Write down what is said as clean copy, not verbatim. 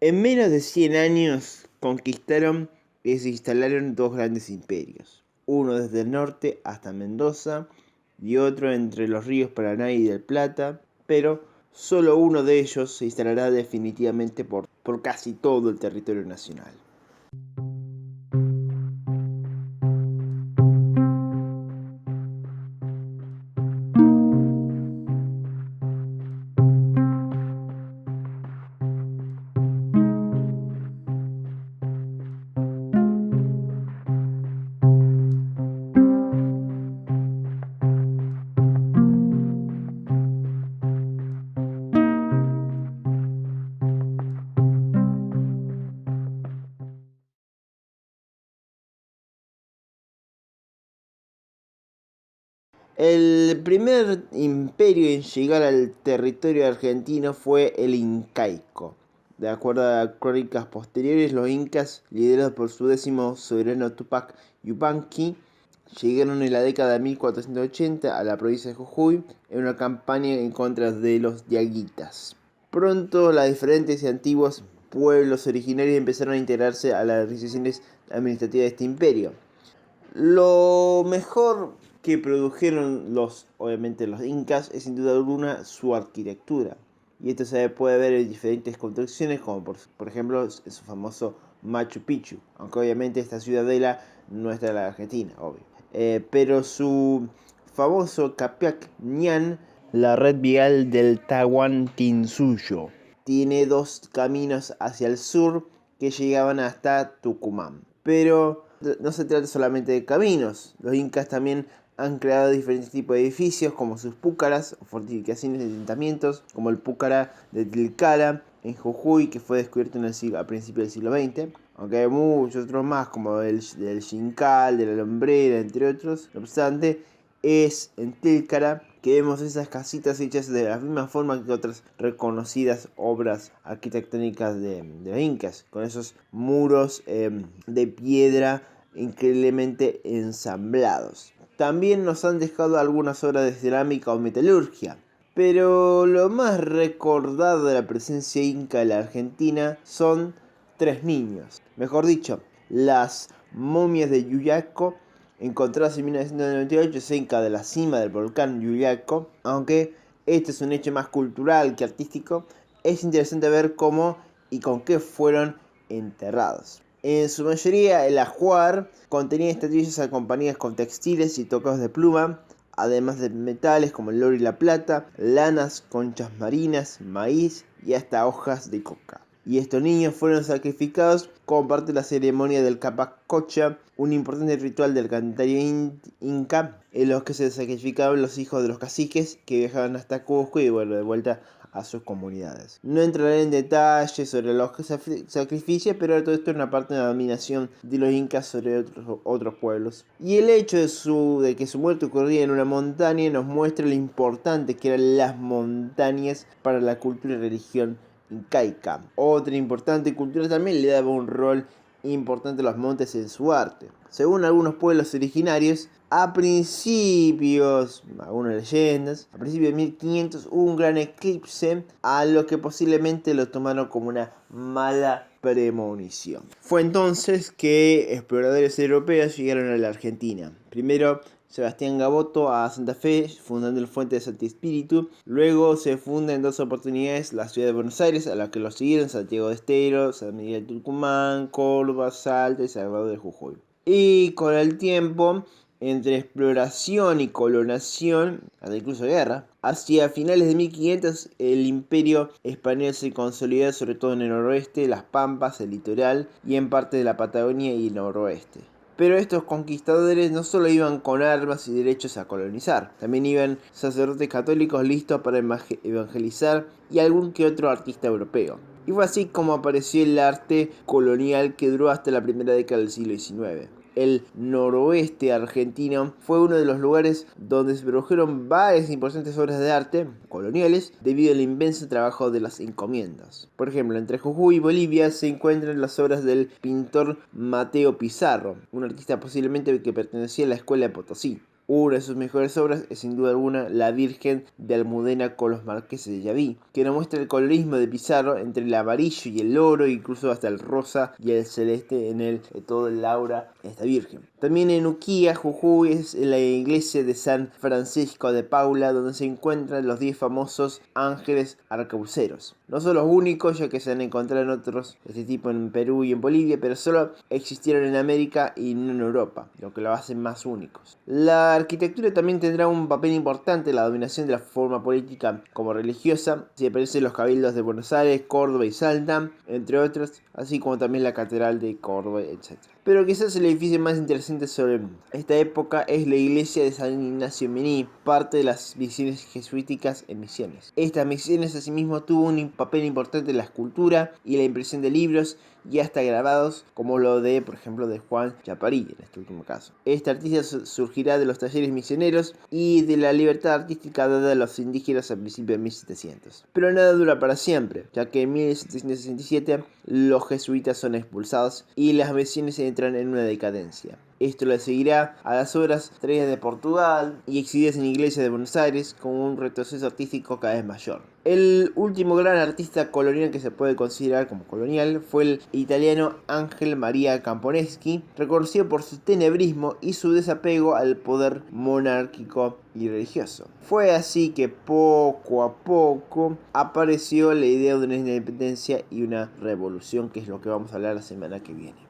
En menos de 100 años conquistaron y se instalaron dos grandes imperios, uno desde el norte hasta Mendoza y otro entre los ríos Paraná y del Plata, pero solo uno de ellos se instalará definitivamente por casi todo el territorio nacional. El primer imperio en llegar al territorio argentino fue el incaico. De acuerdo a crónicas posteriores, los incas, liderados por su décimo soberano Tupac Yupanqui, llegaron en la década de 1480 a la provincia de Jujuy en una campaña en contra de los diaguitas. Pronto, los diferentes y antiguos pueblos originarios empezaron a integrarse a las organizaciones administrativas de este imperio. Lo mejor que produjeron obviamente los incas es sin duda alguna su arquitectura. Y esto se puede ver en diferentes construcciones, como por ejemplo en su famoso Machu Picchu. Aunque obviamente esta ciudadela no está en la Argentina, obvio. Pero su famoso Capiac Ñan, la red vial del Tahuantinsuyo, tiene dos caminos hacia el sur que llegaban hasta Tucumán. Pero no se trata solamente de caminos. Los incas también han creado diferentes tipos de edificios, como sus púcaras, fortificaciones de asentamientos, como el púcara de Tilcara en Jujuy, que fue descubierto a principios del siglo XX. Aunque hay muchos otros más, como el del Xincal, de la Lombrera, entre otros. No obstante, es en Tilcara que vemos esas casitas hechas de la misma forma que otras reconocidas obras arquitectónicas de los incas, con esos muros de piedra increíblemente ensamblados. También nos han dejado algunas obras de cerámica o metalurgia, pero lo más recordado de la presencia inca en la Argentina son tres niños, mejor dicho, las momias de Yuyaco, encontradas en 1998 cerca de la cima del volcán Yuyaco. Aunque este es un hecho más cultural que artístico, es interesante ver cómo y con qué fueron enterrados. En su mayoría el ajuar contenía estatuillas acompañadas con textiles y tocados de pluma, además de metales como el oro y la plata, lanas, conchas marinas, maíz y hasta hojas de coca. Y estos niños fueron sacrificados como parte de la ceremonia del Capacocha, un importante ritual del calendario inca, en los que se sacrificaban los hijos de los caciques que viajaban hasta Cusco y de vuelta a sus comunidades. No entraré en detalles sobre los sacrificios, pero todo esto es una parte de la dominación de los incas sobre otros pueblos. Y el hecho de que su muerte ocurría en una montaña nos muestra lo importante que eran las montañas para la cultura y religión incaica. Otra importante cultura también le daba un rol importante a los montes en su arte. Según algunos pueblos originarios, a principios de 1500 hubo un gran eclipse, a lo que posiblemente lo tomaron como una mala premonición. Fue entonces que exploradores europeos llegaron a la Argentina. Primero Sebastián Gaboto a Santa Fe, fundando el Fuente de Santi Espíritu. Luego se funda en dos oportunidades la ciudad de Buenos Aires, a la que lo siguieron Santiago de Estero, San Miguel de Tucumán, Córdoba, Salta y Salvador de Jujuy. Y con el tiempo, entre exploración y colonación, hasta incluso guerra, hacia finales de 1500 el imperio español se consolidó sobre todo en el noroeste, las Pampas, el litoral y en parte de la Patagonia y el noroeste. Pero estos conquistadores no solo iban con armas y derechos a colonizar, también iban sacerdotes católicos listos para evangelizar y algún que otro artista europeo. Y fue así como apareció el arte colonial que duró hasta la primera década del siglo XIX. El noroeste argentino fue uno de los lugares donde se produjeron varias importantes obras de arte coloniales debido al inmenso trabajo de las encomiendas. Por ejemplo, entre Jujuy y Bolivia se encuentran las obras del pintor Mateo Pizarro, un artista posiblemente que pertenecía a la escuela de Potosí. Una de sus mejores obras es sin duda alguna La Virgen de Almudena con los Marqueses de Yaví, que nos muestra el colorismo de Pizarro entre el amarillo y el oro, incluso hasta el rosa y el celeste en todo el aura de esta Virgen. También en Uquía, Jujuy, es la iglesia de San Francisco de Paula, donde se encuentran los 10 famosos ángeles arcabuceros. No son los únicos, ya que se han encontrado en otros de este tipo en Perú y en Bolivia, pero solo existieron en América y no en Europa, lo que lo hace más únicos. La arquitectura también tendrá un papel importante en la dominación de la forma política como religiosa. Se aparecen los cabildos de Buenos Aires, Córdoba y Salta, entre otros, así como también la catedral de Córdoba, etc. Pero quizás el edificio más interesante sobre esta época es la iglesia de San Ignacio Mení, parte de las misiones jesuíticas en Misiones. Estas misiones asimismo tuvo un papel importante en la escultura y la impresión de libros y hasta grabados, como lo de, por ejemplo, de Juan Chaparí, en este último caso. Este artista surgirá de los talleres misioneros y de la libertad artística dada a los indígenas a principios de 1700. Pero nada dura para siempre, ya que en 1767 los jesuitas son expulsados y las misiones entran en una decadencia. Esto le seguirá a las obras traídas de Portugal y exhibidas en iglesias de Buenos Aires con un retroceso artístico cada vez mayor. El último gran artista colonial que se puede considerar como colonial fue el italiano Ángel María Camponeschi, reconocido por su tenebrismo y su desapego al poder monárquico y religioso. Fue así que poco a poco apareció la idea de una independencia y una revolución, que es lo que vamos a hablar la semana que viene.